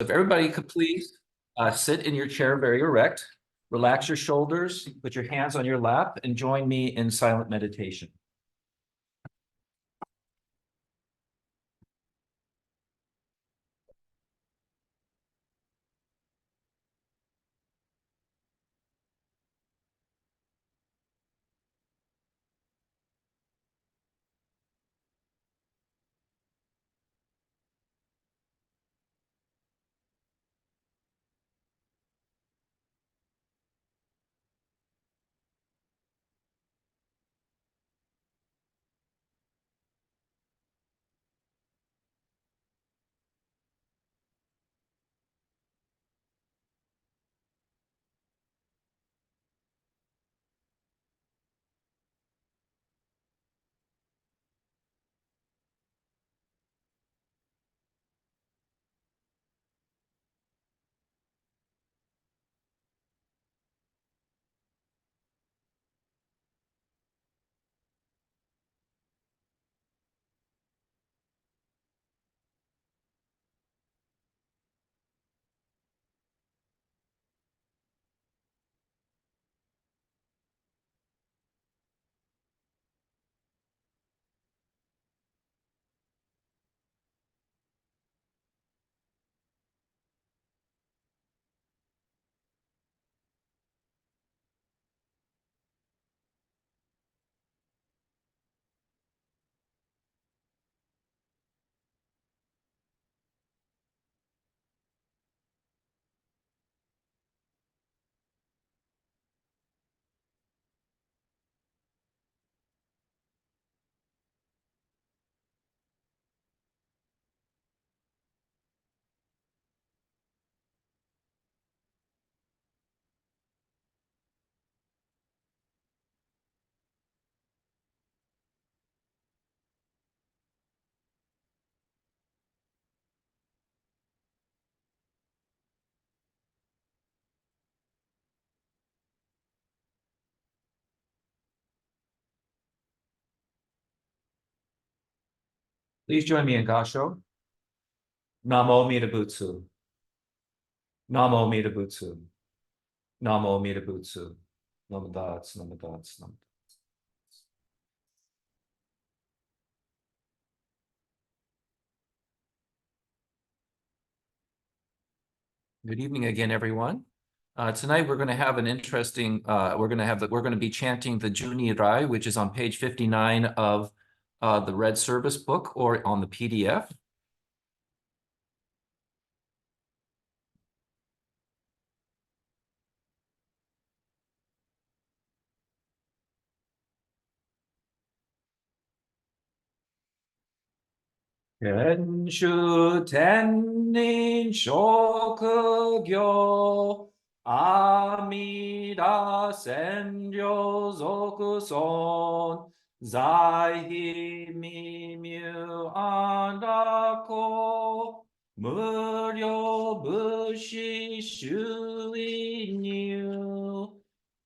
If everybody could please sit in your chair very erect, relax your shoulders, put your hands on your lap, and join me in silent meditation. Please join me in Gasho. Namo Amida Butsu. Namo Amida Butsu. Namo Amida Butsu. Namo Dots, Namo Dots, Namo. Good evening again, everyone. Tonight we're going to have an interesting. We're going to be chanting the Juni Rai, which is on page 59 of the Red Service book or on the PDF. Kenshu Tennin Shokugyo Amida Senryo Zokuson Zaihi Mimyu Andako Muryo Bushi Shuinyu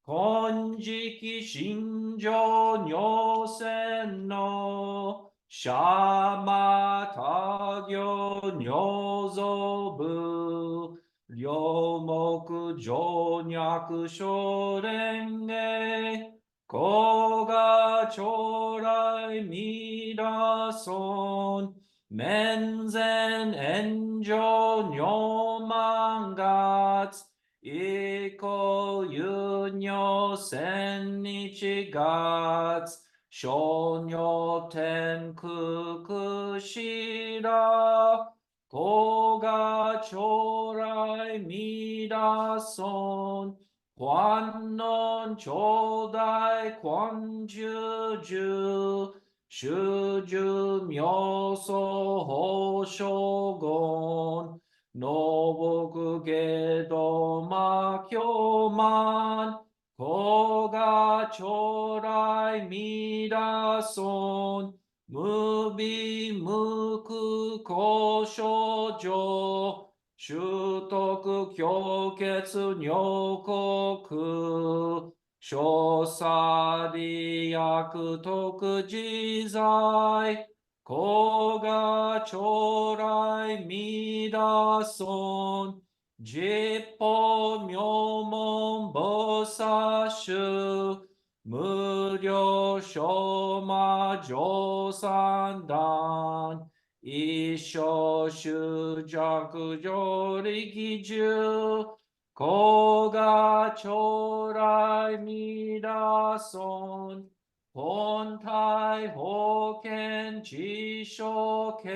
Konjiki Shinjo Nyosen no Shama Tagyo Nyozobu Ryomoku Jonyaku Shorenge Koga Chorai Midason Menzen Enjo Nyomangatsu Iko Yunyo Sennichi Gatsu Shonyo Tenku Kushira Koga Chorai Midason Kwannon Chodai Kwanjuju Shuju Myoso Hoshogon Noboku Gedo Makyoman Koga Chorai Midason Mubi Muku Koshojo Shutoku Kyoketsu Nyokoku Shosari Yaku Toku Jizai ko ga chorai mida son, jippo myomon bosashu, 무료 쇼마 조산단 이쇼 슈자그 조리기주 고가 초라이 미라손 본타이 호켄 지쇼케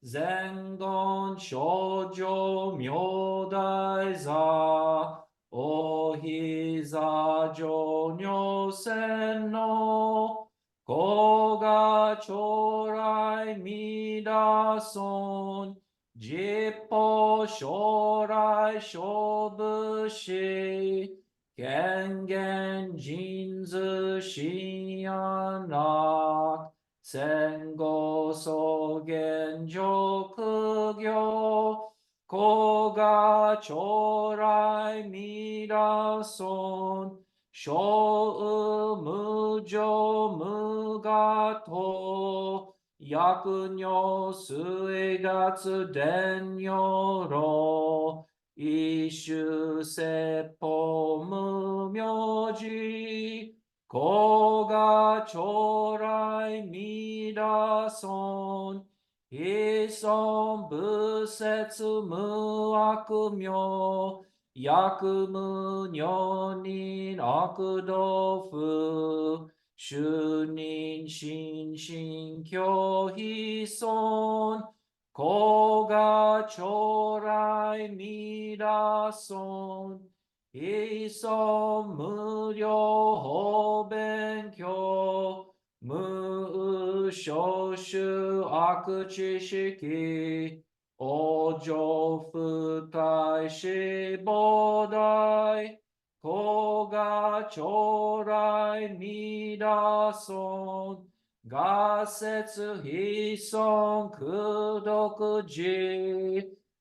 zengon 쇼조 묘다이자 오히자 조뇨 센노 고가 초라이 미다손 지포 쇼라이 쇼부시 겐겐 진즈 시안락 센고 소겐 조크교 고가 초라이 미라손 쇼무조 무가토 야근요 스에가츠 덴요로 이슈 세포 무묘지 고가 초라이 미라손 이som 부세츠 무아크묘 야크무 년인 아크도프 슈닌 신신 교희손 고가 초라이 미라손 이som 무료 호벤교 무쇼슈 아크치시키 오조 푸타이 시보다이 고가 초라이 미다손 가세츠 히송 그도크지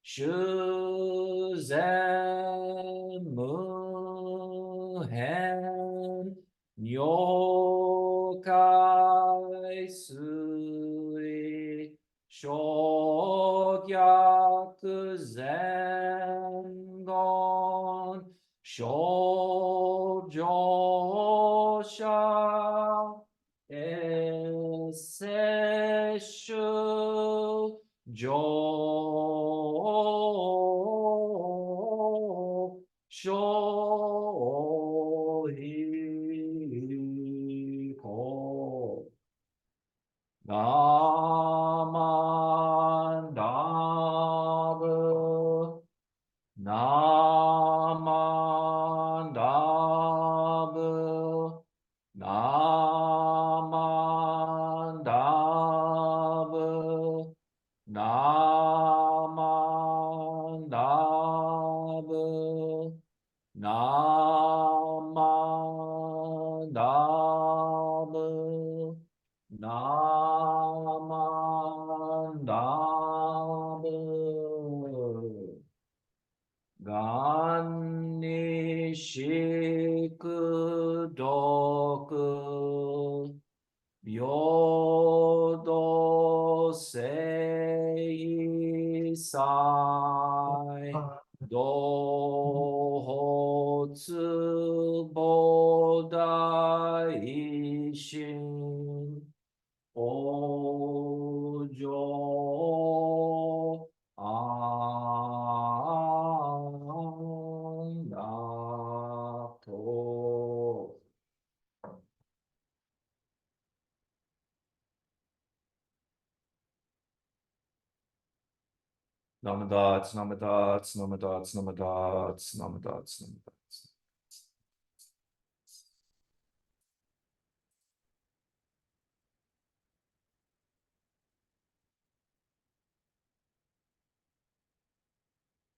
슈젠무헨 뇨카이 스이 쇼약그 젠건 쇼조샤 에세슈 조 쇼히고 나만다브 나만다브 나만다브 나만다브 나만다브 나만다브 간니시크도크 묘도세이사이 도호츠보다이신 오조 안다토 Namadats, namadats, namadats, namadats, namadats, namadats.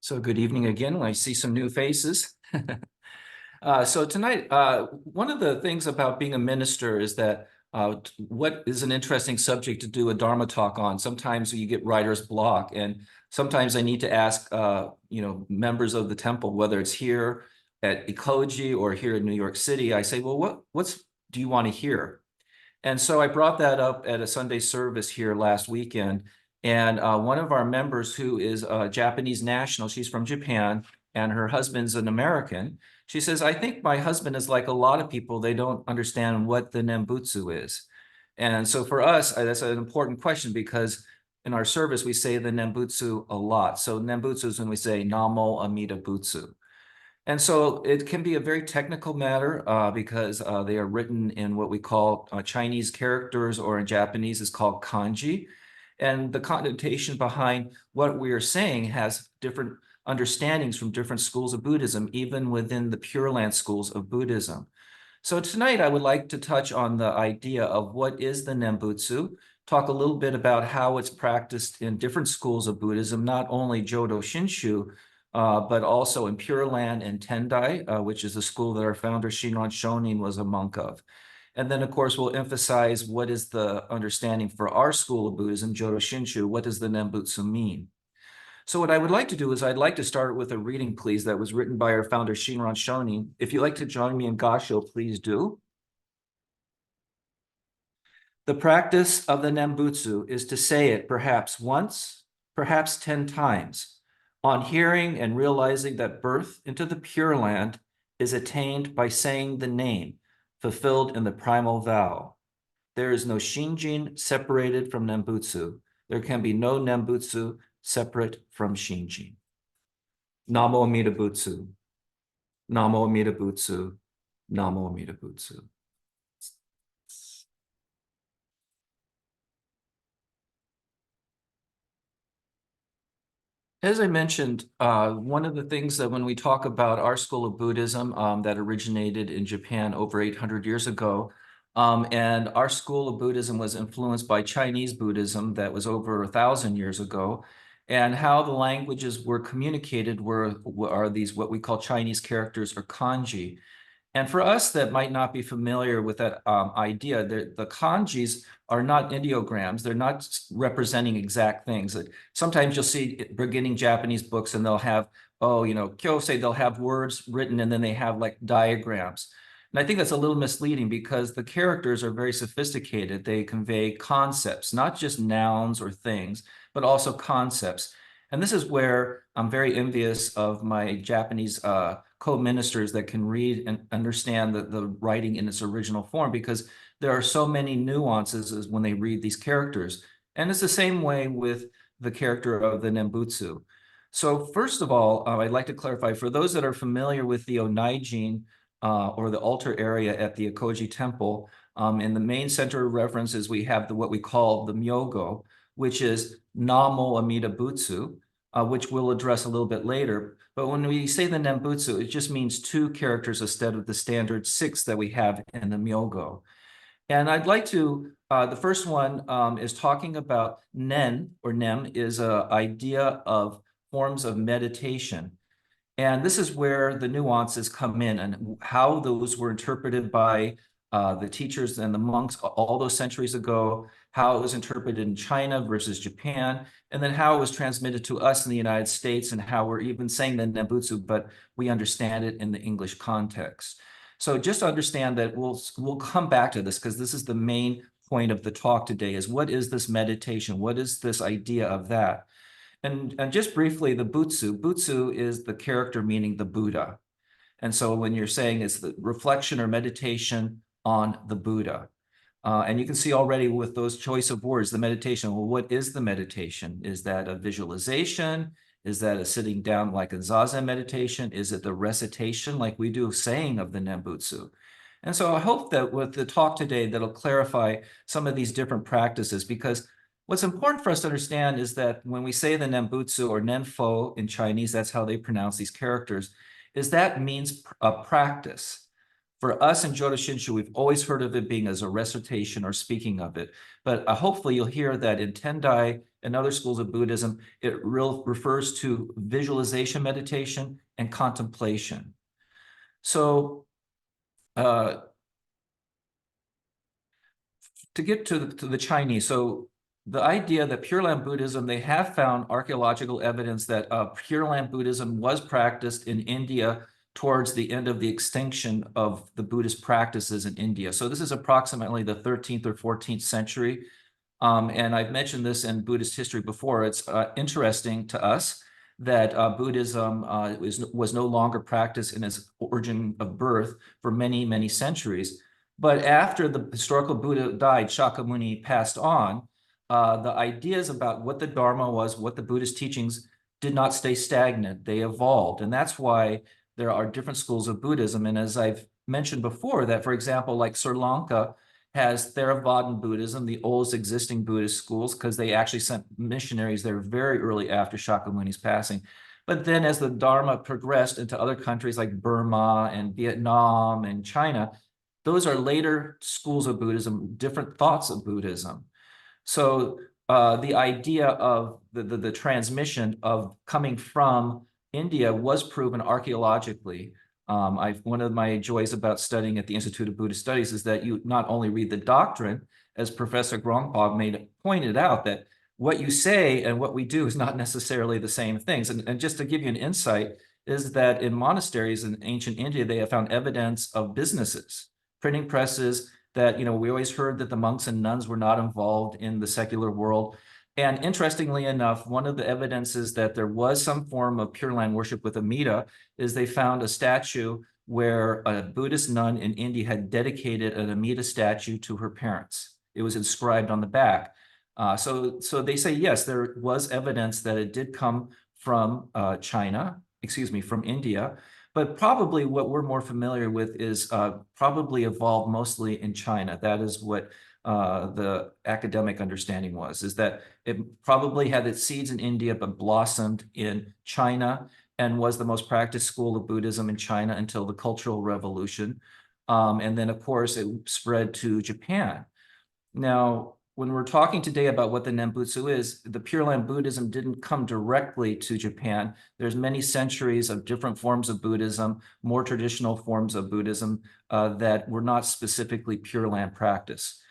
So good evening again. I see some new faces. So tonight, one of the things about being a minister is that what is an interesting subject to do a Dharma talk on. Sometimes you get writer's block, and sometimes I need to ask, members of the temple, whether it's here at Ekoji or here in New York City. I say, well, what do you want to hear? And so I brought that up at a Sunday service here last weekend. And one of our members, who is a Japanese national, she's from Japan, and her husband's an American. She says, I think my husband is like a lot of people. They don't understand what the Nembutsu is. And so for us, that's an important question, because in our service, we say the Nembutsu a lot. So Nembutsu is when we say Namo Amida Butsu. And so it can be a very technical matter because they are written in what we call Chinese characters, or in Japanese is called kanji. And the connotation behind what we are saying has different understandings from different schools of Buddhism, even within the Pure Land schools of Buddhism. So tonight I would like to touch on the idea of what is the Nembutsu, talk a little bit about how it's practiced in different schools of Buddhism, not only Jodo Shinshu, but also in Pure Land and Tendai, which is the school that our founder Shinran Shonin was a monk of. And then, of course, we'll emphasize what is the understanding for our school of Buddhism, Jodo Shinshu. What does the Nembutsu mean? So what I would like to do is I'd like to start with a reading, please, that was written by our founder Shinran Shonin. If you'd like to join me in Gasho, please do. The practice of the Nembutsu is to say it perhaps once, perhaps 10 times, on hearing and realizing that birth into the Pure Land is attained by saying the name fulfilled in the primal vow. There is no Shinjin separated from Nembutsu. There can be no Nembutsu separate from Shinjin. Namo Amida Butsu. Namo Amida Butsu. Namo Amida Butsu. As I mentioned, one of the things that when we talk about our school of Buddhism that originated in Japan over 800 years ago, and our school of Buddhism was influenced by Chinese Buddhism that was over 1,000 years ago, and how the languages were communicated are these what we call Chinese characters, or kanji. And for us that might not be familiar with that idea, the kanjis are not ideograms. They're not representing exact things. Sometimes you'll see beginning Japanese books and they'll have, kyosei, they'll have words written and then they have like diagrams. And I think that's a little misleading because the characters are very sophisticated. They convey concepts, not just nouns or things, but also concepts. And this is where I'm very envious of my Japanese co-ministers that can read and understand the writing in its original form, because there are so many nuances when they read these characters. And it's the same way with the character of the Nembutsu. So first of all, I'd like to clarify, for those that are familiar with the Onaijin, or the altar area at the Ekoji temple, in the main center of reference is we have what we call the Myogo, which is Namo Amida Butsu, which we'll address a little bit later. But when we say the Nembutsu, it just means 2 characters instead of the standard 6 that we have in the Myogo. And I'd like to, the first one is talking about Nen, or Nem, is an idea of forms of meditation. And this is where the nuances come in and how those were interpreted by the teachers and the monks all those centuries ago, how it was interpreted in China versus Japan, and then how it was transmitted to us in the United States, and how we're even saying the Nembutsu, but we understand it in the English context. So just understand that we'll come back to this, because this is the main point of the talk today, is what is this meditation? What is this idea of that? And just briefly, the Butsu is the character meaning the Buddha. And so when you're saying it's the reflection or meditation on the Buddha. And you can see already with those choice of words, the meditation. Well, what is the meditation? Is that a visualization? Is that a sitting down like a Zazen meditation? Is it the recitation like we do saying of the Nembutsu? And so I hope that with the talk today, that'll clarify some of these different practices, because what's important for us to understand is that when we say the Nembutsu, or Nenfo in Chinese, that's how they pronounce these characters, is that means a practice. For us in Jodo Shinshu, we've always heard of it being as a recitation or speaking of it. But hopefully you'll hear that in Tendai and other schools of Buddhism, it refers to visualization meditation and contemplation. So to get to the Chinese, so the idea that Pure Land Buddhism, they have found archaeological evidence that Pure Land Buddhism was practiced in India towards the end of the extinction of the Buddhist practices in India. So this is approximately the 13th or 14th century. And I've mentioned this in Buddhist history before. It's interesting to us that Buddhism was no longer practiced in its origin of birth for many, many centuries. But after the historical Buddha died, Shakyamuni passed on, the ideas about what the Dharma was, what the Buddhist teachings did not stay stagnant. They evolved. And that's why there are different schools of Buddhism. And as I've mentioned before, that, for example, like Sri Lanka has Theravadan Buddhism, the oldest existing Buddhist schools, because they actually sent missionaries there very early after Shakyamuni's passing. But then as the Dharma progressed into other countries like Burma and Vietnam and China, those are later schools of Buddhism, different thoughts of Buddhism. So the idea of the transmission of coming from India was proven archaeologically. One of my joys about studying at the Institute of Buddhist Studies is that you not only read the doctrine, as Professor Grongpa pointed out, that what you say and what we do is not necessarily the same things. And just to give you an insight, is that in monasteries in ancient India, they have found evidence of businesses, printing presses, that, we always heard that the monks and nuns were not involved in the secular world. And interestingly enough, one of the evidences that there was some form of Pure Land worship with Amida is they found a statue where a Buddhist nun in India had dedicated an Amida statue to her parents. It was inscribed on the back. So they say, yes, there was evidence that it did come from from India. But probably what we're more familiar with is probably evolved mostly in China. That is what the academic understanding was, is that it probably had its seeds in India, but blossomed in China and was the most practiced school of Buddhism in China until the Cultural Revolution. And then, of course, it spread to Japan. Now, when we're talking today about what the Nembutsu is, the Pure Land Buddhism didn't come directly to Japan. There's many centuries of different forms of Buddhism, more traditional forms of Buddhism that were not specifically Pure Land practice.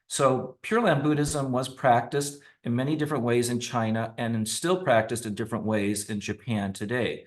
So Pure Land Buddhism was practiced in many different ways in China and still practiced in different ways in Japan today.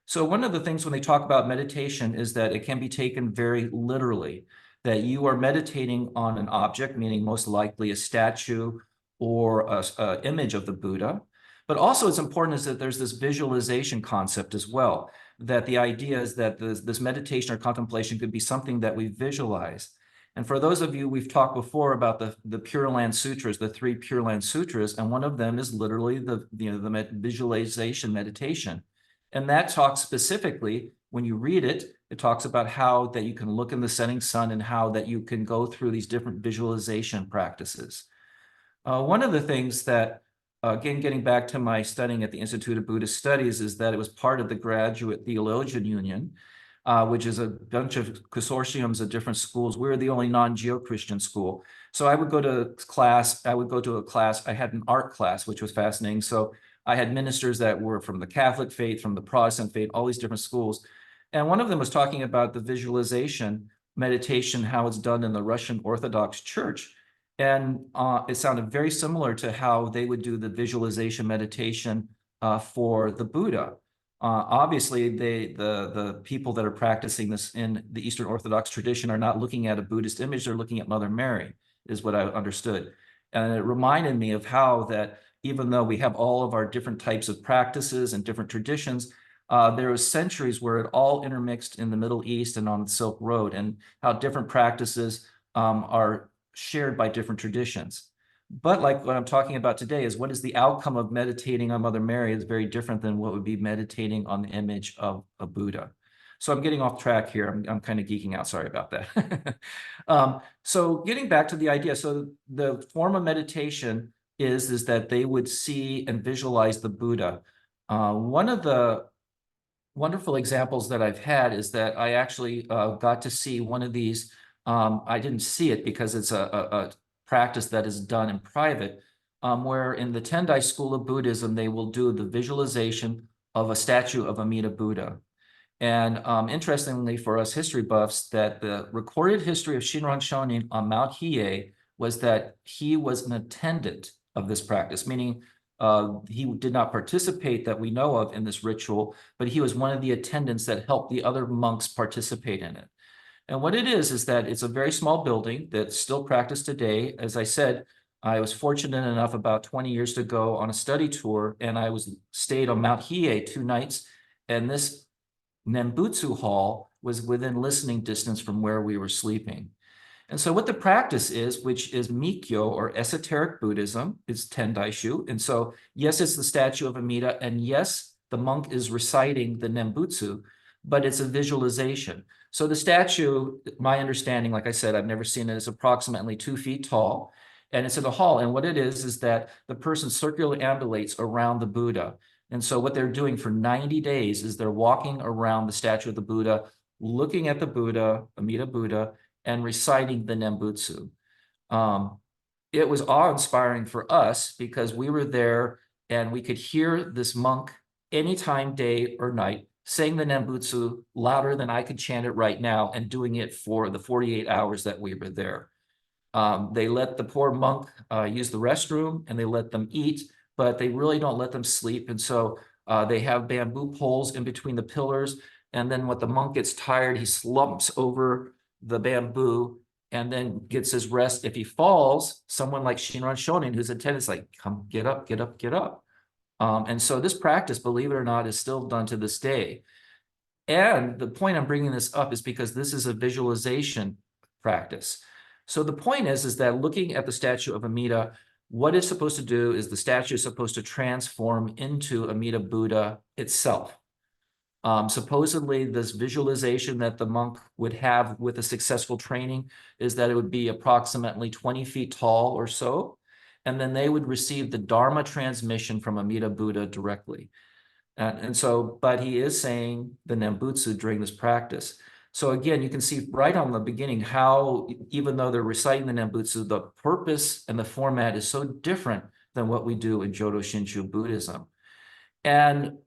So one of the things when they talk about meditation is that it can be taken very literally, that you are meditating on an object, meaning most likely a statue or an image of the Buddha. But also it's important is that there's this visualization concept as well, that the idea is that this meditation or contemplation could be something that we visualize. And for those of you, we've talked before about the Pure Land Sutras, the 3 Pure Land Sutras, and one of them is literally the visualization meditation. And that talks specifically, when you read it, it talks about how that you can look in the setting sun and how that you can go through these different visualization practices. One of the things that, again, getting back to my studying at the Institute of Buddhist Studies, is that it was part of the Graduate Theologian Union, which is a bunch of consortiums of different schools. We're the only non-Geo-Christian school. So I would go to class, I had an art class, which was fascinating. So I had ministers that were from the Catholic faith, from the Protestant faith, all these different schools. And one of them was talking about the visualization meditation, how it's done in the Russian Orthodox Church. And it sounded very similar to how they would do the visualization meditation for the Buddha. Obviously, the people that are practicing this in the Eastern Orthodox tradition are not looking at a Buddhist image, they're looking at Mother Mary, is what I understood. And it reminded me of how that even though we have all of our different types of practices and different traditions, there was centuries where it all intermixed in the Middle East and on the Silk Road, and how different practices are shared by different traditions. But like what I'm talking about today is what is the outcome of meditating on Mother Mary is very different than what would be meditating on the image of a Buddha. So I'm getting off track here. I'm kind of geeking out. Sorry about that. So getting back to the idea. So the form of meditation is that they would see and visualize the Buddha. One of the wonderful examples that I've had is that I actually got to see one of these. I didn't see it because it's a practice that is done in private, where in the Tendai school of Buddhism, they will do the visualization of a statue of Amida Buddha. And interestingly for us history buffs, that the recorded history of Shinran Shonin on Mount Hiei was that he was an attendant of this practice, meaning He did not participate that we know of in this ritual, but he was one of the attendants that helped the other monks participate in it. And what it is that it's a very small building that's still practiced today. As I said, I was fortunate enough about 20 years to go on a study tour, and I stayed on Mount Hiei 2 nights, and this Nembutsu hall was within listening distance from where we were sleeping. And so what the practice is, which is Mikyo or esoteric Buddhism, is Tendaishu. And so, yes, it's the statue of Amida, and yes, the monk is reciting the Nembutsu, but it's a visualization. So the statue, my understanding, like I said, I've never seen it, is approximately 2 feet tall, and it's in a hall. And what it is that the person circumambulates around the Buddha. And so what they're doing for 90 days is they're walking around the statue of the Buddha, looking at the Buddha, Amida Buddha, and reciting the Nembutsu. It was awe-inspiring for us because we were there and we could hear this monk anytime, day or night, saying the Nembutsu louder than I could chant it right now and doing it for the 48 hours that we were there. They let the poor monk use the restroom and they let them eat, but they really don't let them sleep. And so they have bamboo poles in between the pillars. And then when the monk gets tired, he slumps over the bamboo and then gets his rest. If he falls, someone like Shinran Shonin, who's attendant, is like, come, get up, get up, get up. And so this practice, believe it or not, is still done to this day. And the point I'm bringing this up is because this is a visualization practice. So the point is that looking at the statue of Amida, what it's supposed to do is the statue is supposed to transform into Amida Buddha itself. Supposedly, this visualization that the monk would have with a successful training is that it would be approximately 20 feet tall or so, and then they would receive the Dharma transmission from Amida Buddha directly. And so, but he is saying the Nembutsu during this practice. So again, you can see right on the beginning how, even though they're reciting the Nembutsu, the purpose and the format is so different than what we do in Jodo Shinshu Buddhism. And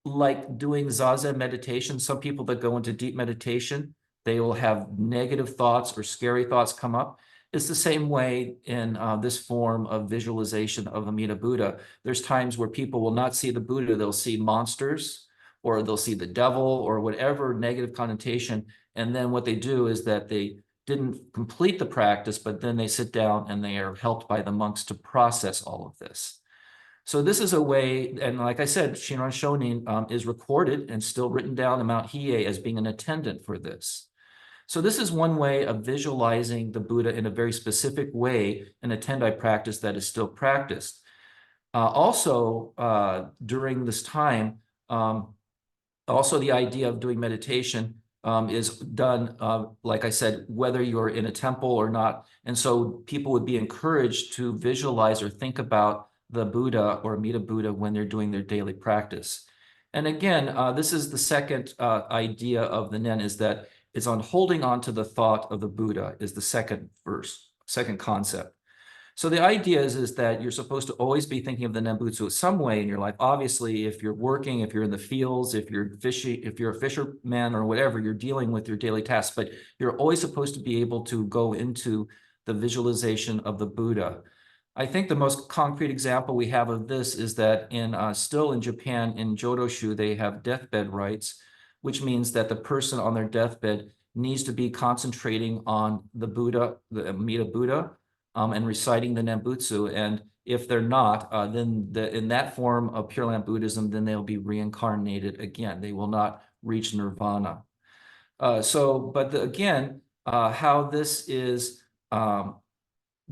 like doing Zazen meditation, some people that go into deep meditation, they will have negative thoughts or scary thoughts come up. It's the same way in this form of visualization of Amida Buddha. There's times where people will not see the Buddha, they'll see monsters, or they'll see the devil, or whatever negative connotation. And then what they do is that they didn't complete the practice, but then they sit down and they are helped by the monks to process all of this. So this is a way, and like I said, Shinran Shonin is recorded and still written down in Mount Hiei as being an attendant for this. So this is one way of visualizing the Buddha in a very specific way in a Tendai practice that is still practiced. During this time, also the idea of doing meditation is done, like I said, whether you're in a temple or not. And so people would be encouraged to visualize or think about the Buddha or Amida Buddha when they're doing their daily practice. And again, this is the second idea of the Nen, is that it's on holding on to the thought of the Buddha is the second concept. So the idea is that you're supposed to always be thinking of the Nembutsu some way in your life. Obviously, if you're working, if you're in the fields, if you're a fisherman or whatever, you're dealing with your daily tasks, but you're always supposed to be able to go into the visualization of the Buddha. I think the most concrete example we have of this is that still in Japan, in Jodoshu, they have deathbed rites, which means that the person on their deathbed needs to be concentrating on the Buddha, the Amida Buddha, and reciting the Nembutsu. And if they're not, then in that form of Pure Land Buddhism, then they'll be reincarnated again. They will not reach nirvana. Again, how this is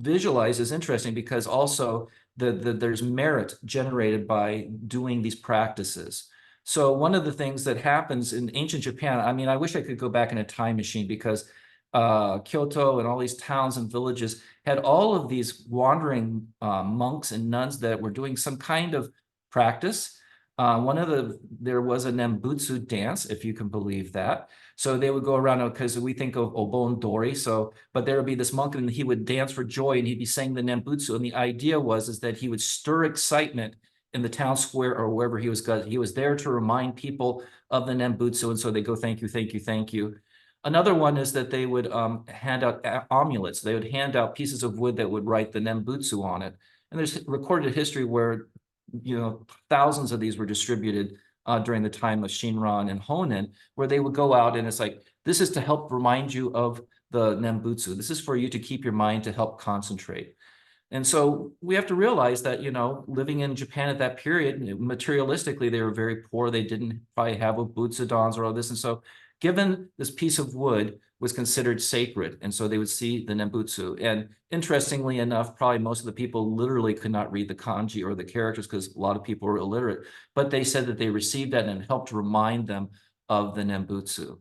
visualized is interesting because also there's merit generated by doing these practices. So one of the things that happens in ancient Japan, I mean, I wish I could go back in a time machine because Kyoto and all these towns and villages had all of these wandering monks and nuns that were doing some kind of practice. There was a Nembutsu dance, if you can believe that. So they would go around, because we think of Obon Dori, but there would be this monk and he would dance for joy and he'd be saying the Nembutsu. And the idea is that he would stir excitement in the town square or wherever he was. He was there to remind people of the Nembutsu. And so they go, thank you, thank you, thank you. Another one is that they would hand out amulets. They would hand out pieces of wood that would write the Nembutsu on it. And there's recorded history where thousands of these were distributed during the time of Shinran and Honen, where they would go out and it's like, this is to help remind you of the Nembutsu. This is for you to keep your mind to help concentrate. And so we have to realize that, living in Japan at that period, materialistically, they were very poor. They didn't probably have a butsudans or all this. And so given this piece of wood was considered sacred, and so they would see the Nembutsu. And interestingly enough, probably most of the people literally could not read the kanji or the characters because a lot of people were illiterate, but they said that they received that and it helped remind them of the Nembutsu.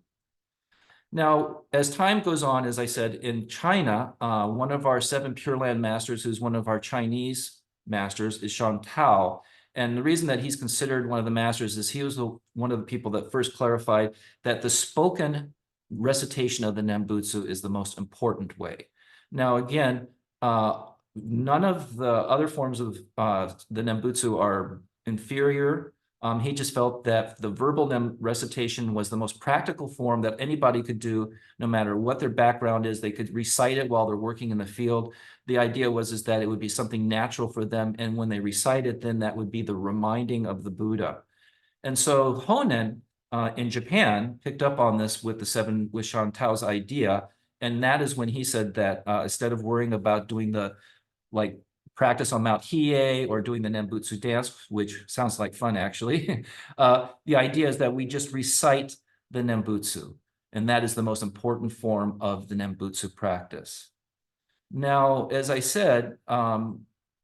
Now, as time goes on, as I said, in China, one of our 7 Pure Land masters, who's one of our Chinese masters, is Shan Tao. And the reason that he's considered one of the masters is he was one of the people that first clarified that the spoken recitation of the Nembutsu is the most important way. Now, again, none of the other forms of the Nembutsu are inferior. He just felt that the verbal recitation was the most practical form that anybody could do, no matter what their background is. They could recite it while they're working in the field. The idea was that it would be something natural for them, and when they recite it, then that would be the reminding of the Buddha. And so Honen in Japan picked up on this with Shan Tao's idea, and that is when he said that instead of worrying about doing the practice on Mount Hiei or doing the Nembutsu dance, which sounds like fun actually. The idea is that we just recite the Nembutsu, and that is the most important form of the Nembutsu practice. Now, as I said,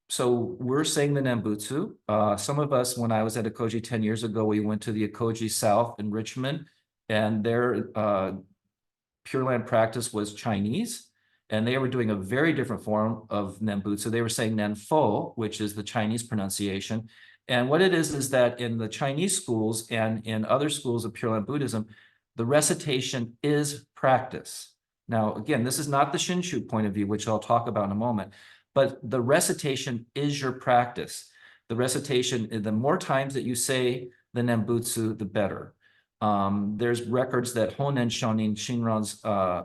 so we're saying the Nembutsu. Some of us, when I was at Ekoji 10 years ago, we went to the Ekoji South in Richmond, and their Pure Land practice was Chinese. And they were doing a very different form of Nembutsu. They were saying Nenfo, which is the Chinese pronunciation. And what it is that in the Chinese schools and in other schools of Pure Land Buddhism, the recitation is practice. Now, again, this is not the Shinshu point of view, which I'll talk about in a moment, but the recitation is your practice. The recitation, the more times that you say the Nembutsu, the better. There's records that Honen Shonin, Shinran's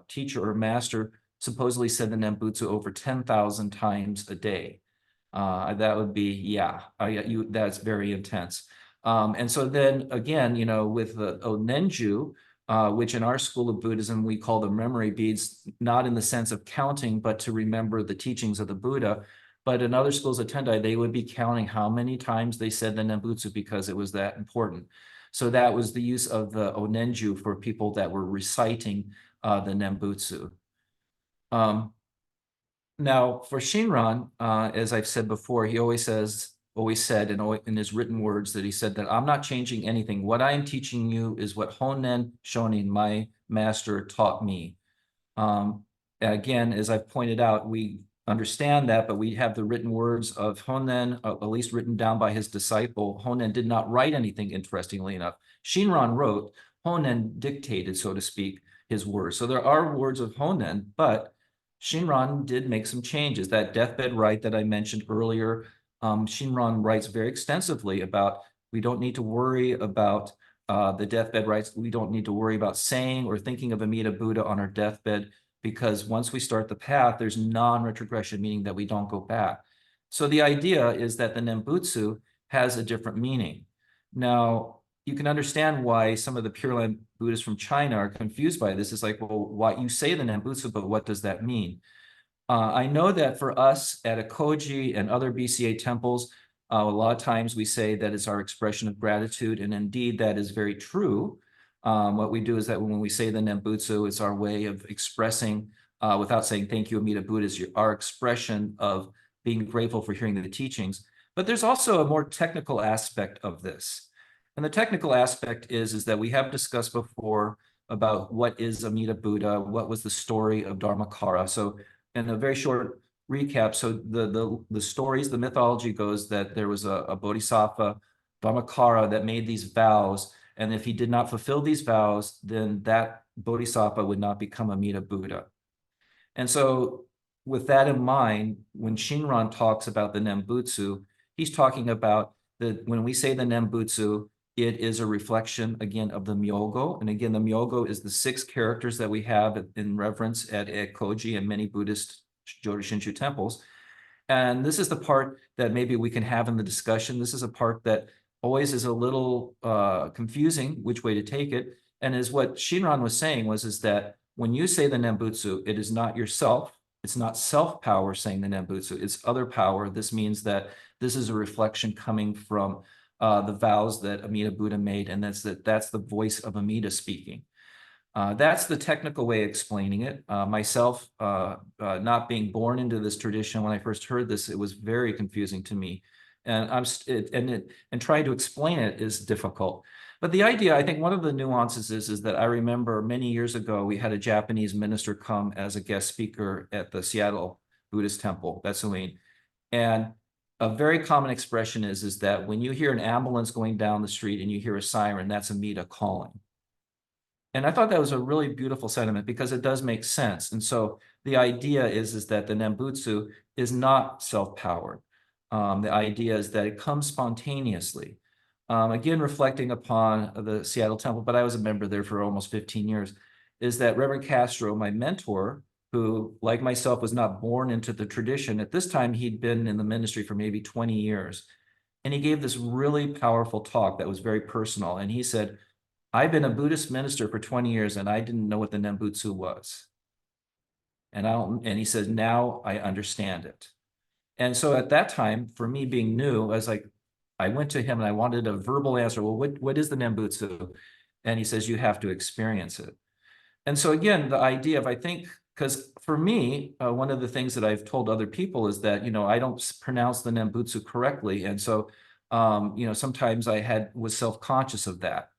teacher or master, supposedly said the Nembutsu over 10,000 times a day. That would be, that's very intense. And so then again, with the Onenju, which in our school of Buddhism, we call the memory beads, not in the sense of counting, but to remember the teachings of the Buddha. But in other schools of Tendai, they would be counting how many times they said the Nembutsu because it was that important. So that was the use of the Onenju for people that were reciting the Nembutsu. Now, for Shinran, as I've said before, he always said in his written words that he said that I'm not changing anything. What I am teaching you is what Honen Shonin, my master, taught me. Again, as I've pointed out, we understand that, but we have the written words of Honen, at least written down by his disciple. Honen did not write anything, interestingly enough. Shinran wrote, Honen dictated, so to speak, his words. So there are words of Honen, but Shinran did make some changes. That deathbed rite that I mentioned earlier, Shinran writes very extensively about we don't need to worry about the deathbed rites. We don't need to worry about saying or thinking of Amida Buddha on our deathbed, because once we start the path, there's non-retrogression, meaning that we don't go back. So the idea is that the Nembutsu has a different meaning. Now, you can understand why some of the Pure Land Buddhists from China are confused by this. It's like, well, why you say the Nembutsu, but what does that mean? I know that for us at Ekoji and other BCA temples, a lot of times we say that it's our expression of gratitude, and indeed that is very true. What we do is that when we say the Nembutsu, it's our way of expressing, without saying thank you, Amida Buddha, is our expression of being grateful for hearing the teachings. But there's also a more technical aspect of this. And the technical aspect is that we have discussed before about what is Amida Buddha, what was the story of Dharmakara. So in a very short recap, so the stories, the mythology goes that there was a bodhisattva, Dharmakara, that made these vows, and if he did not fulfill these vows, then that bodhisattva would not become Amida Buddha. And so with that in mind, when Shinran talks about the Nembutsu, he's talking about when we say the Nembutsu, it is a reflection, again, of the Myogo. And again, the Myogo is the 6 characters that we have in reverence at Ekoji and many Buddhist Jōdo Shinshu temples. And this is the part that maybe we can have in the discussion. This is a part that always is a little confusing which way to take it. And is what Shinran was saying is that when you say the Nembutsu, it is not yourself. It's not self-power saying the Nembutsu. It's other power. This means that this is a reflection coming from the vows that Amida Buddha made, and that's the voice of Amida speaking. That's the technical way of explaining it. Myself, not being born into this tradition, when I first heard this, it was very confusing to me, and and trying to explain it is difficult. But the idea, I think, one of the nuances is that I remember many years ago we had a Japanese minister come as a guest speaker at the Seattle Buddhist temple. That's Celine, and a very common expression is that when you hear an ambulance going down the street and you hear a siren, that's Amida calling. And I thought that was a really beautiful sentiment because it does make sense. And so the idea is that the Nembutsu is not self-powered. The idea is that it comes spontaneously. Again, reflecting upon the Seattle Temple, but I was a member there for almost 15 years, is that Reverend Castro, my mentor, who, like myself, was not born into the tradition, at this time, he'd been in the ministry for maybe 20 years. And he gave this really powerful talk that was very personal. And he said, I've been a Buddhist minister for 20 years and I didn't know what the Nembutsu was. And he says, now I understand it. And so at that time, for me being new, I was like, I went to him and I wanted a verbal answer. Well, what is the Nembutsu? And he says, you have to experience it. And so again, the idea of, I think, because for me, one of the things that I've told other people is that, I don't pronounce the Nembutsu correctly. And so, sometimes I was self-conscious of that.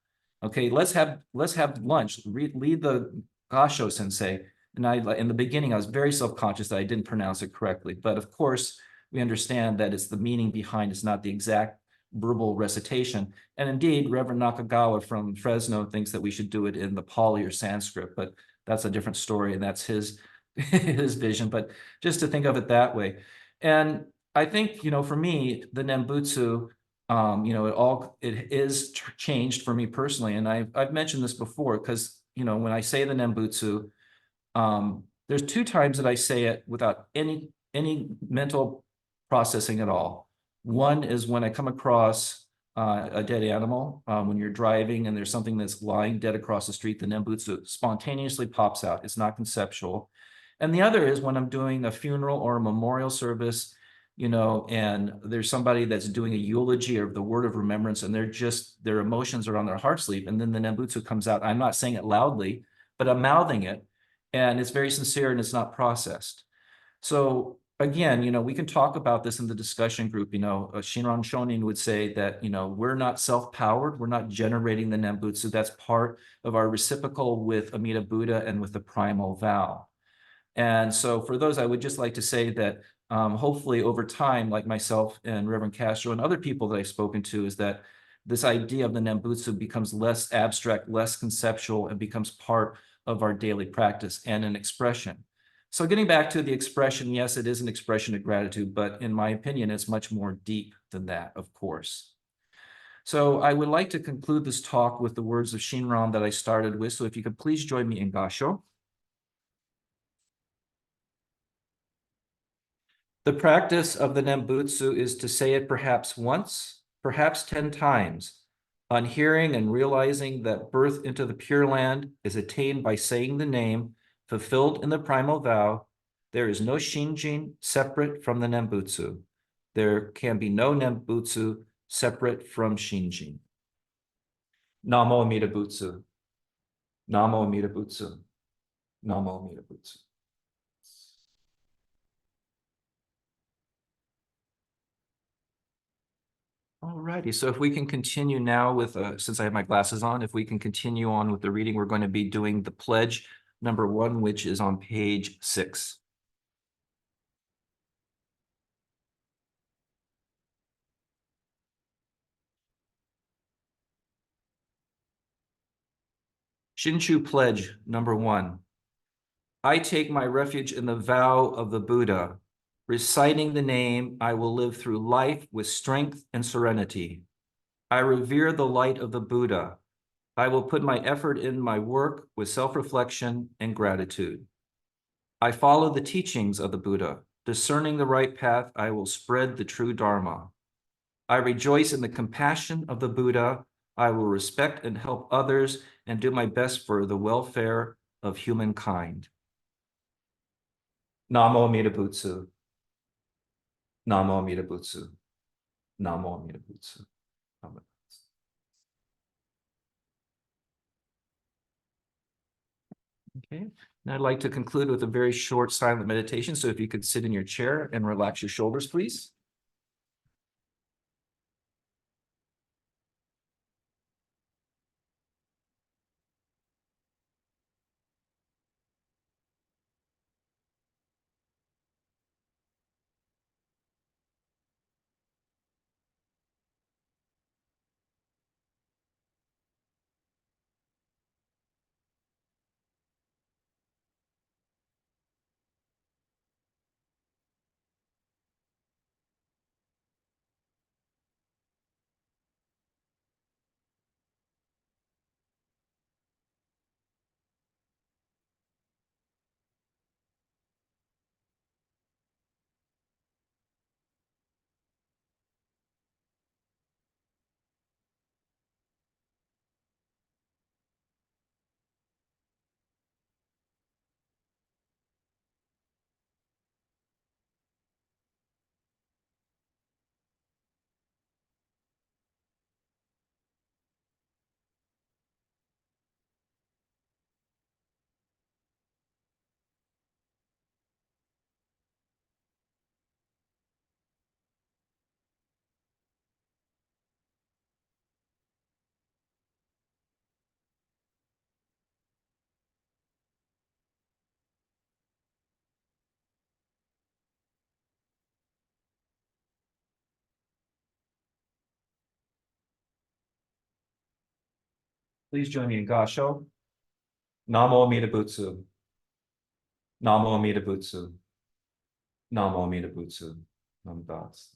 Okay, let's have lunch. Lead the Gasho sensei. And in the beginning, I was very self-conscious that I didn't pronounce it correctly. But of course, we understand that it's the meaning behind, it's not the exact verbal recitation. And indeed, Reverend Nakagawa from Fresno thinks that we should do it in the Pali or Sanskrit, but that's a different story, and that's his his vision. But just to think of it that way. And I think, for me, the Nembutsu, it is changed for me personally. And I've mentioned this before because, when I say the Nembutsu, there's two times that I say it without any mental processing at all. One is when I come across a dead animal, when you're driving and there's something that's lying dead across the street, the Nembutsu spontaneously pops out. It's not conceptual. And the other is when I'm doing a funeral or a memorial service, and there's somebody that's doing a eulogy or the word of remembrance, and their emotions are on their heart sleeve, and then the Nembutsu comes out. I'm not saying it loudly, but I'm mouthing it, and it's very sincere and it's not processed. So again, we can talk about this in the discussion group. Shinran Shonin would say that, we're not self-powered. We're not generating the Nembutsu. That's part of our reciprocal with Amida Buddha and with the primal vow. And so for those, I would just like to say that hopefully over time, like myself and Reverend Castro and other people that I've spoken to, is that this idea of the Nembutsu becomes less abstract, less conceptual, and becomes part of our daily practice and an expression. So getting back to the expression, yes, it is an expression of gratitude, but in my opinion, it's much more deep than that, of course. So I would like to conclude this talk with the words of Shinran that I started with. So if you could please join me in Gasho. The practice of the Nembutsu is to say it perhaps once, perhaps 10 times, on hearing and realizing that birth into the Pure Land is attained by saying the name fulfilled in the primal vow. There is no Shinjin separate from the Nembutsu. There can be no Nembutsu separate from Shinjin. Namo Amida Butsu. Namo Amida Butsu. Namo Amida Butsu. All righty, so if we can continue now with, since I have my glasses on, if we can continue on with the reading, we're going to be doing the pledge number 1, which is on page 6. Shinshu pledge number 1. I take my refuge in the vow of the Buddha. Reciting the name, I will live through life with strength and serenity. I revere the light of the Buddha. I will put my effort in my work with self-reflection and gratitude. I follow the teachings of the Buddha. Discerning the right path, I will spread the true Dharma. I rejoice in the compassion of the Buddha. I will respect and help others and do my best for the welfare of humankind. Namo Amida Butsu. Namo Amida Butsu. Namo Amida Butsu. Okay. Now I'd like to conclude with a very short silent meditation. So if you could sit in your chair and relax your shoulders, please. Please join me in Gasho. Namo Amida Butsu. Namo Amida Butsu. Namo Amida Butsu. Namo Das.